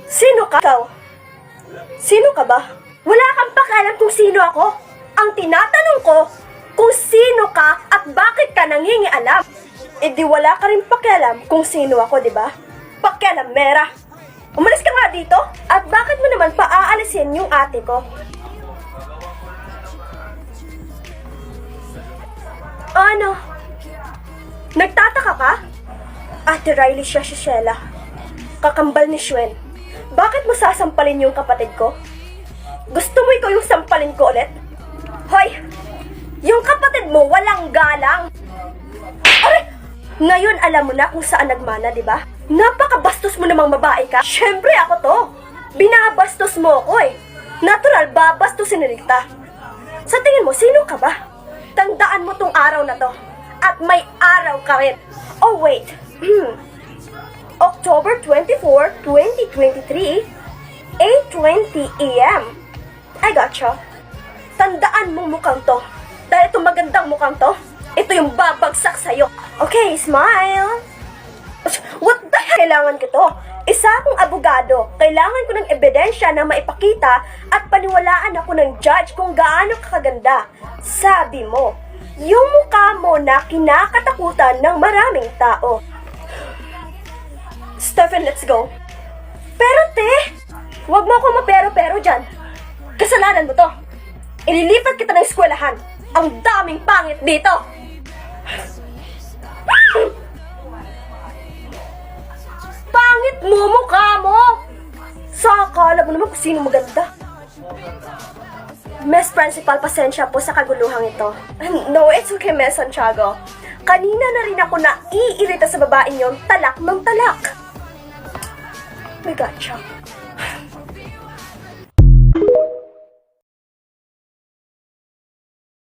Sino ka? Ikaw? Sino ka ba? Wala kang pakialam kung sino ako. Ang tinatanong ko, kung sino ka at bakit ka nangingialam. E di wala ka rin pakialam kung sino ako, di ba? Pakialam, Mera. Umalis ka nga dito. At bakit mo naman paaalisin yung ate ko? Ano? Nagtataka ka? Ate Riley siya si Sheila. Kakambal ni Shwen. Bakit mo sasampalin yung kapatid ko? Gusto mo ikaw yung sampalin ko ulit? Hoy! Yung kapatid mo walang galang! Aray! Ngayon alam mo na kung saan nagmana, di ba? Napakabastos mo namang babae ka. Siyempre ako to. Binabastos mo ako eh. Natural, babastusin ni Rita. Sa tingin mo, sino ka ba? Tandaan mo tong araw na to. At may araw ka rin. Oh wait. October 24, 2023, 8:20 AM. I gotcha. Tandaan mo mukhang to. Dahil itong magandang mukhang to, ito yung babagsak sa'yo. Okay, smile. What the hell? Kailangan ko to. Isa akong abogado. Kailangan ko ng ebidensya na maipakita at paniwalaan ako ng judge kung gaano kakaganda. Sabi mo, yung mukha mo na kinakatakutan ng maraming tao. Stephen, let's go. Pero te, wag mo ako mapero-pero dyan. Kasalanan mo to. Ililipat kita ng eskwelahan. Ang daming pangit dito. Pangit mo mukha mo. Akala mo naman kung sino maganda. Miss Principal, pasensya po sa kaguluhang ito. No, it's okay, Miss Santiago. Kanina na rin ako naiirita sa babaeng yon, talak ng talak. My gotcha.